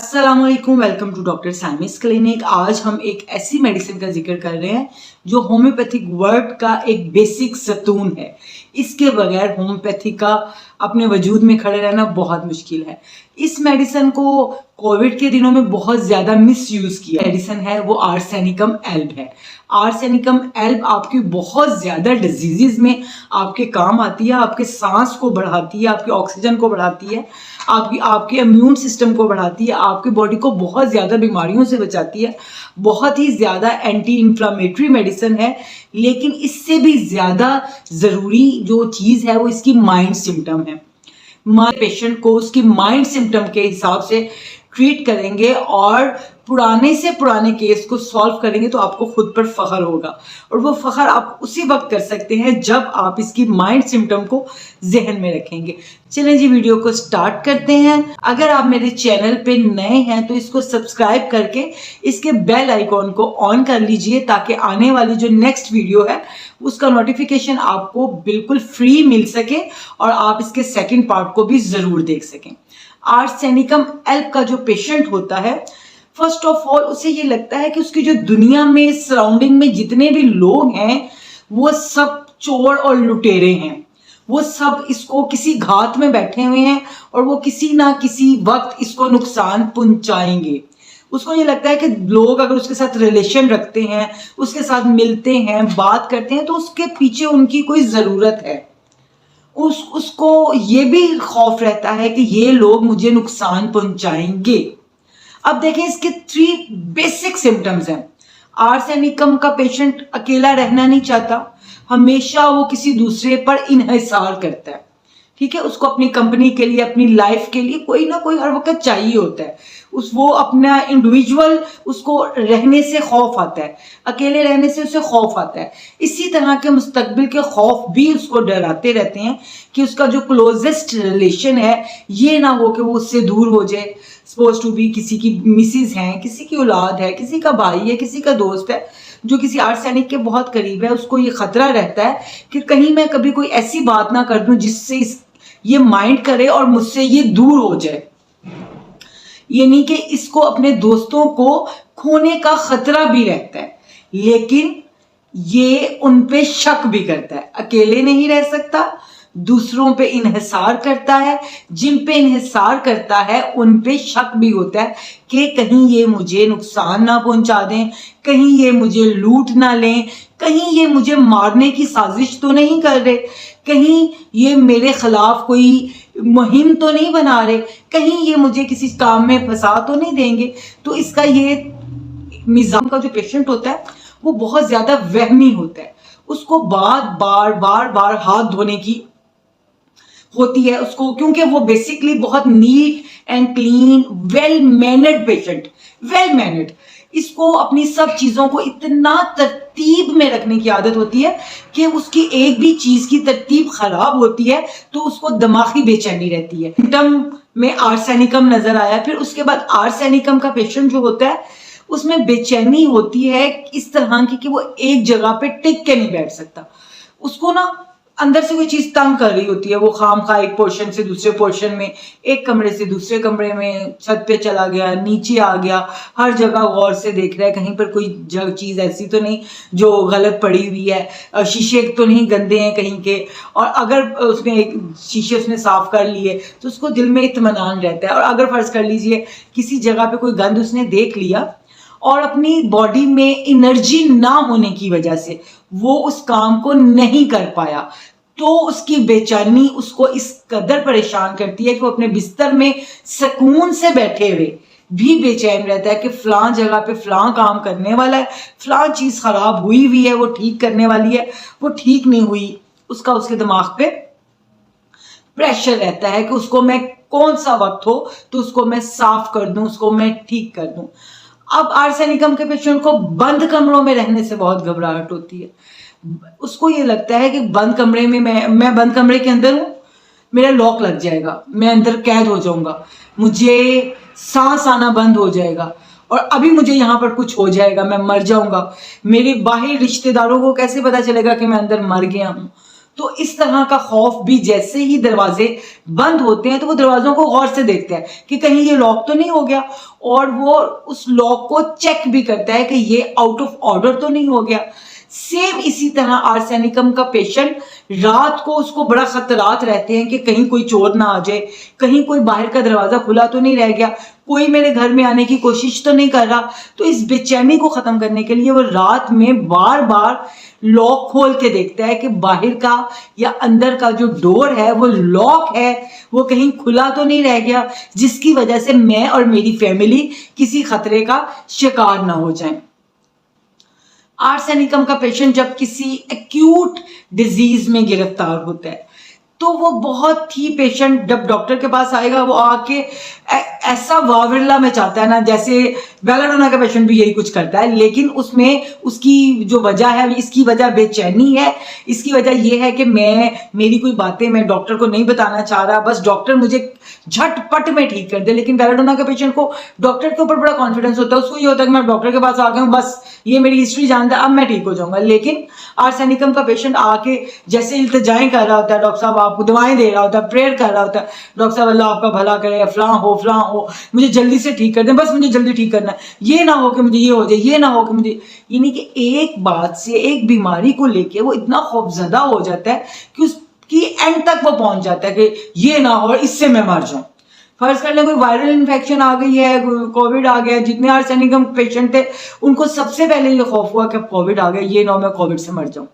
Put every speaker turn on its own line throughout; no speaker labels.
अस्सलाम वालेकुम, welcome to doctor सैमिस clinic. आज हम एक ऐसी मेडिसिन का जिक्र कर रहे हैं जो होम्योपैथिक वर्ड का एक बेसिक सतून है। इसके बगैर होम्योपैथी का अपने वजूद में खड़े रहना बहुत मुश्किल है। इस मेडिसिन को कोविड के दिनों में बहुत ज़्यादा मिस यूज़ किया। मेडिसिन है वो आर्सेनिकम एल्ब है। आर्सेनिकम एल्ब आपकी बहुत ज़्यादा डिजीज़ में आपके काम आती है, आपके सांस को बढ़ाती है, आपके ऑक्सीजन को बढ़ाती है, आपके इम्यून सिस्टम को बढ़ाती है, आपकी बॉडी को बहुत ज़्यादा बीमारियों से बचाती है। बहुत ही ज़्यादा एंटी इन्फ्लामेटरी मेडिसिन है। लेकिन इससे भी ज़्यादा ज़रूरी जो चीज़ है वो इसकी माइंड सिम्टम है। पेशेंट को उसकी माइंड सिम्टम के हिसाब से ट्रीट करेंगे और पुराने से पुराने केस को सॉल्व करेंगे तो आपको खुद पर फख्र होगा। और वो फख्र आप उसी वक्त कर सकते हैं जब आप इसकी माइंड सिम्टम को जहन में रखेंगे। चलें जी, वीडियो को स्टार्ट करते हैं। अगर आप मेरे चैनल पे नए हैं तो इसको सब्सक्राइब करके इसके बेल आइकॉन को ऑन कर लीजिए ताकि आने वाली जो नेक्स्ट वीडियो है उसका नोटिफिकेशन आपको बिल्कुल फ्री मिल सके और आप इसके सेकेंड पार्ट को भी ज़रूर देख सकें। आर्सेनिकम एल्ब का जो पेशेंट होता है, फर्स्ट ऑफ ऑल उसे ये लगता है कि उसकी जो दुनिया में सराउंडिंग में जितने भी लोग हैं वो सब चोर और लुटेरे हैं। वो सब इसको किसी घात में बैठे हुए हैं और वो किसी ना किसी वक्त इसको नुकसान पहुंचाएंगे। उसको ये लगता है कि लोग अगर उसके साथ रिलेशन रखते हैं, उसके साथ मिलते हैं, बात करते हैं तो उसके पीछे उनकी कोई ज़रूरत है। उसको ये भी खौफ रहता है कि ये लोग मुझे नुकसान पहुंचाएंगे। अब देखें, इसके 3 बेसिक सिम्टम्स हैं। आर्सेनिकम का पेशेंट अकेला रहना नहीं चाहता, हमेशा वो किसी दूसरे पर इन्हिसार करता है। ठीक है, उसको अपनी कंपनी के लिए, अपनी लाइफ के लिए कोई ना कोई हर वक्त चाहिए होता है। वो अपना इंडिविजुअल, उसको रहने से खौफ आता है, अकेले रहने से उसे खौफ आता है। इसी तरह के मुस्तकबिल के खौफ भी उसको डराते रहते हैं कि उसका जो क्लोजेस्ट रिलेशन है ये ना हो कि वो उससे दूर हो जाए। सपोज टू बी किसी की मिसेज हैं, किसी की औलाद है, किसी का भाई है, किसी का दोस्त है जो किसी आर्सेनिक के बहुत करीब है। उसको ये खतरा रहता है कि कहीं मैं कभी कोई ऐसी बात ना कर दूं जिससे ये माइंड करे और मुझसे ये दूर हो जाए। यानी कि इसको अपने दोस्तों को खोने का खतरा भी रहता है, लेकिन ये उन पे शक भी करता है। अकेले नहीं रह सकता, दूसरों पे इन्हिसार करता है। जिन पे इन्हिसार करता है उन पे शक भी होता है कि कहीं ये मुझे नुकसान ना पहुंचा दें, कहीं ये मुझे लूट ना लें, कहीं ये मुझे मारने की साजिश तो नहीं कर रहे, कहीं ये मेरे खिलाफ कोई मुहिम तो नहीं बना रहे, कहीं ये मुझे किसी काम में फंसा तो नहीं देंगे। तो इसका ये मिजान का जो पेशेंट होता है वो बहुत ज्यादा वहमी होता है। उसको बार बार हाथ धोने की होती है उसको, क्योंकि वो बेसिकली बहुत neat and clean, well mannered patient, well mannered. इसको अपनी सब चीजों को इतना तरतीब में रखने की आदत होती है कि उसकी एक भी चीज की तरतीब खराब होती है तो उसको दिमागी बेचैनी रहती है। सिम्टम में आर्सेनिकम नजर आया, फिर उसके बाद आर्सेनिकम का पेशेंट जो होता है उसमें बेचैनी होती है इस तरह की कि वो एक जगह पे टिक के नहीं बैठ सकता। उसको ना अंदर से कोई चीज तंग कर रही होती है। वो खामखा एक पोर्शन से दूसरे पोर्शन में, एक कमरे से दूसरे कमरे में, छत पे चला गया, नीचे आ गया, हर जगह गौर से देख रहा है कहीं पर कोई चीज ऐसी तो नहीं जो गलत पड़ी हुई है, शीशे तो नहीं गंदे हैं कहीं के। और अगर उसने एक शीशे उसने साफ कर लिए तो उसको दिल में इत्मीनान रहता है। और अगर फर्ज कर लीजिए किसी जगह पे कोई गंद उसने देख लिया और अपनी बॉडी में एनर्जी ना होने की वजह से वो उस काम को नहीं कर पाया तो उसकी बेचैनी उसको इस कदर परेशान करती है कि वो अपने बिस्तर में सुकून से बैठे हुए भी बेचैन रहता है कि फलां जगह पे फलां काम करने वाला है, फलां चीज खराब हुई हुई है, वो ठीक करने वाली है, वो ठीक नहीं हुई। उसका उसके दिमाग पे प्रेशर रहता है कि उसको मैं कौन सा वक्त हो तो उसको मैं साफ कर दूं, उसको मैं ठीक कर दूं। अब आर्सेनिकम के पेशेंट को बंद कमरों में रहने से बहुत घबराहट होती है। उसको ये लगता है कि बंद कमरे में मैं बंद कमरे के अंदर हूं, मेरा लॉक लग जाएगा, मैं अंदर कैद हो जाऊंगा, मुझे सांस आना बंद हो जाएगा और अभी मुझे यहाँ पर कुछ हो जाएगा, मैं मर जाऊंगा। मेरे बाहर रिश्तेदारों को कैसे पता चलेगा कि मैं अंदर मर गया हूं। तो इस तरह का खौफ भी, जैसे ही दरवाजे बंद होते हैं तो वो दरवाजों को गौर से देखता है कि कहीं ये लॉक तो नहीं हो गया, और वो उस लॉक को चेक भी करता है कि ये आउट ऑफ ऑर्डर तो नहीं हो गया। सेम इसी तरह आर्सेनिकम का पेशेंट, रात को उसको बड़ा खतरात रहते हैं कि कहीं कोई चोर ना आ जाए, कहीं कोई बाहर का दरवाजा खुला तो नहीं रह गया, कोई मेरे घर में आने की कोशिश तो नहीं कर रहा। तो इस बेचैनी को खत्म करने के लिए वो रात में बार बार लॉक खोल के देखता है कि बाहर का या अंदर का जो डोर है वो लॉक है, वो कहीं खुला तो नहीं रह गया, जिसकी वजह से मैं और मेरी फैमिली किसी खतरे का शिकार ना हो जाए। आर्सेनिकम का पेशेंट जब किसी एक्यूट डिजीज में गिरफ्तार होता है तो वो बहुत ही, पेशेंट जब डॉक्टर के पास आएगा वो आके ऐसा वाविरला में चाहता है ना, जैसे बेलाडोना का पेशेंट भी यही कुछ करता है, लेकिन उसमें उसकी जो वजह है, इसकी वजह बेचैनी है। इसकी वजह ये है कि मेरी कोई बातें मैं डॉक्टर को नहीं बताना चाह रहा, बस डॉक्टर मुझे झटपट में ठीक कर दे। लेकिन बेलाडोना के पेशेंट को डॉक्टर के ऊपर बड़ा कॉन्फिडेंस होता है, उसको ये होता है कि मैं डॉक्टर के पास आ गया हूँ, बस ये मेरी हिस्ट्री जानता है, अब मैं ठीक हो जाऊंगा। लेकिन आर्सेनिकम का पेशेंट आके जैसे इल्तिजाएं कर रहा होता है, डॉक्टर साहब आपको दवाएं दे रहा होता है, प्रेयर कर रहा होता है, डॉक्टर साहब अल्लाह आपका भला करे, फलां हो, मुझे जल्दी से ठीक कर दें, बस मुझे जल्दी ठीक करना है, ये ना हो कि मुझे ये हो जाए, ये ना हो कि मुझे, यानी कि एक बात से, एक बीमारी को लेके वो इतना खौफजदा हो जाता है कि उसकी एंड तक वो पहुंच जाता है कि ये ना हो, इससे मैं मर जाऊं। फर्ज कर लें कोई वायरल इन्फेक्शन आ गई है, कोविड आ गया, जितने आर्सेनिकम पेशेंट थे उनको सबसे पहले ये खौफ हुआ कि कोविड आ गया, ये ना हो मैं कोविड से मर जाऊं।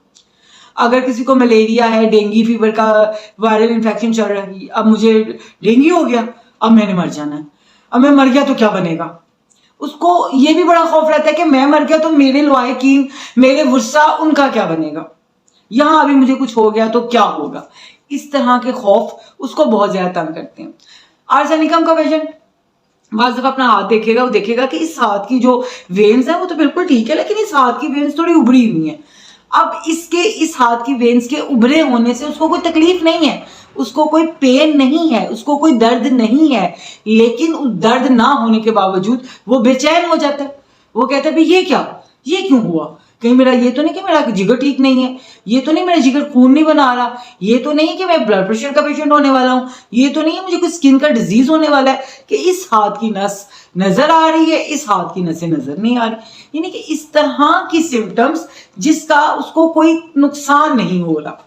अगर किसी को मलेरिया है, डेंगू फीवर का वायरल इन्फेक्शन चल रहा है, अब मुझे डेंगू हो गया, अब मैंने मर जाना है, अब मैं मर गया तो क्या बनेगा। उसको ये भी बड़ा खौफ रहता है कि मैं मर गया तो मेरे लवाकिन, मेरे वर्सा, उनका क्या बनेगा, यहां अभी मुझे कुछ हो गया तो क्या होगा। इस तरह के खौफ उसको बहुत ज्यादा तंग करते हैं। आर्सेनिकम का पेशेंट बाज़ दफ़ा अपना हाथ देखेगा, वो देखेगा कि इस हाथ की जो वेन्स है वो तो बिल्कुल ठीक है, लेकिन इस हाथ की वेन्स थोड़ी उभरी हुई है। अब इस हाथ की वेन्स के उभरे होने से उसको कोई तकलीफ नहीं है, उसको कोई पेन नहीं है, उसको कोई दर्द नहीं है, लेकिन उस दर्द ना होने के बावजूद वो बेचैन हो जाता है। वो कहता है भाई ये क्या, ये क्यों हुआ, कहीं मेरा ये तो नहीं कि मेरा जिगर ठीक नहीं है, ये तो नहीं मेरा जिगर खून नहीं बना रहा, ये तो नहीं कि मैं ब्लड प्रेशर का पेशेंट होने वाला हूँ, ये तो नहीं है मुझे कोई स्किन का डिजीज होने वाला है कि इस हाथ की नस नजर आ रही है, इस हाथ की नसें नजर नहीं आ रही। यानी कि इस तरह की सिम्टम्स जिसका उसको कोई नुकसान नहीं हो रहा,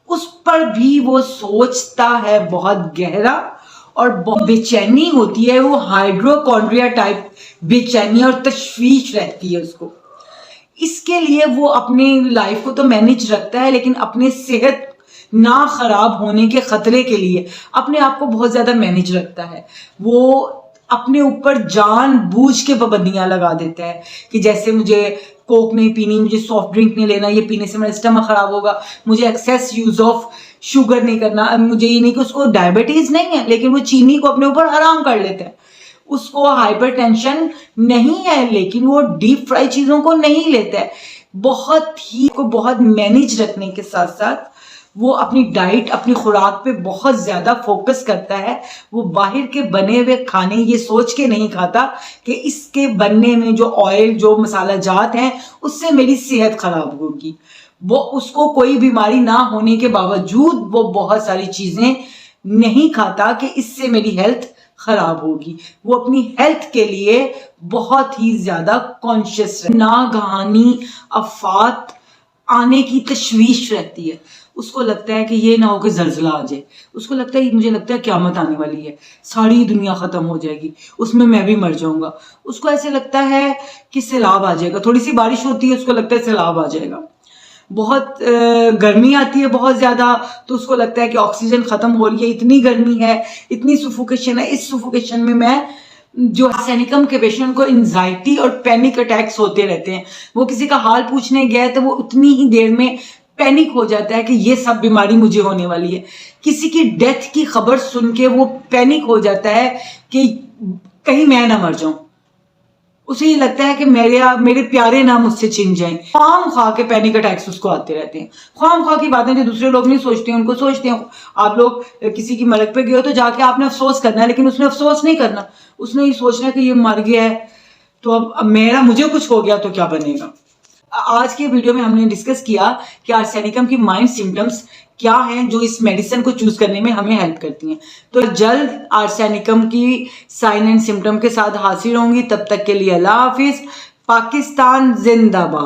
उस पर भी वो सोचता है बहुत गहरा, और बहुत बेचैनी होती है, वो हाइड्रोकॉन्ड्रिया टाइप बेचैनी और तशवीश रहती है उसको। इसके लिए वो अपनी लाइफ को तो मैनेज रखता है, लेकिन अपने सेहत ना खराब होने के खतरे के लिए अपने आप को बहुत ज्यादा मैनेज रखता है। वो अपने ऊपर जानबूझ के पाबंदियां लगा देता है कि जैसे मुझे कोक नहीं पीनी, मुझे सॉफ्ट ड्रिंक नहीं लेना, ये पीने से मेरा स्टमक खराब होगा, मुझे एक्सेस यूज ऑफ शुगर नहीं करना, मुझे ये नहीं कि उसको डायबिटीज नहीं है लेकिन वो चीनी को अपने ऊपर हराम कर लेता है, उसको हाइपरटेंशन नहीं है लेकिन वो डीप फ्राई चीजों को नहीं लेता है। बहुत मैनेज रखने के साथ साथ वो अपनी डाइट, अपनी खुराक पे बहुत ज्यादा फोकस करता है। वो बाहर के बने हुए खाने ये सोच के नहीं खाता कि इसके बनने में जो ऑयल, जो मसाला जात हैं उससे मेरी सेहत खराब होगी। वो उसको कोई बीमारी ना होने के बावजूद वो बहुत सारी चीजें नहीं खाता कि इससे मेरी हेल्थ खराब होगी। वो अपनी हेल्थ के लिए बहुत ही ज्यादा कॉन्शियस है। नागहानी आफात आने की तशवीश रहती है, उसको लगता है कि ये ना हो कि जलजला आ जाए, उसको लगता है, मुझे लगता है क़यामत आने वाली है, सारी दुनिया खत्म हो जाएगी, उसमें मैं भी मर जाऊंगा। उसको ऐसे लगता है कि सैलाब आ जाएगा, थोड़ी सी बारिश होती है उसको लगता है सैलाब आ जाएगा। बहुत गर्मी आती है बहुत ज्यादा तो उसको लगता है कि ऑक्सीजन खत्म हो रही है, इतनी गर्मी है, इतनी सुफोकेशन है, इस सुफोकेशन में मैं, जो आर्सेनिकम के पेशेंट को एंजाइटी और पैनिक अटैक्स होते रहते हैं, वो किसी का हाल पूछने गया तो वो उतनी ही देर में पैनिक हो जाता है कि ये सब बीमारी मुझे होने वाली है। किसी की डेथ की खबर सुन के वो पैनिक हो जाता है कि कहीं मैं ना मर जाऊं, उसे ये लगता है कि मेरे प्यारे ना मुझसे छिन जाएं। ख्वाम खा के पैनिक अटैक्स उसको आते रहते हैं। ख्वाम खा की बातें जो दूसरे लोग नहीं सोचते हैं उनको सोचते हैं। आप लोग किसी की मरग पे गए हो तो जाके आपने अफसोस करना है, लेकिन उसने अफसोस नहीं करना, उसने ये सोचना है कि ये मर गया है तो अब मुझे कुछ हो गया तो क्या बनेगा। आज के वीडियो में हमने डिस्कस किया कि आर्सेनिकम की माइल्ड सिम्टम्स क्या हैं जो इस मेडिसिन को चूज करने में हमें हेल्प करती हैं। तो जल्द आर्सेनिकम की साइन एंड सिम्टम के साथ हाजिर होंगी। तब तक के लिए अल्लाह हाफिज। पाकिस्तान जिंदाबाद।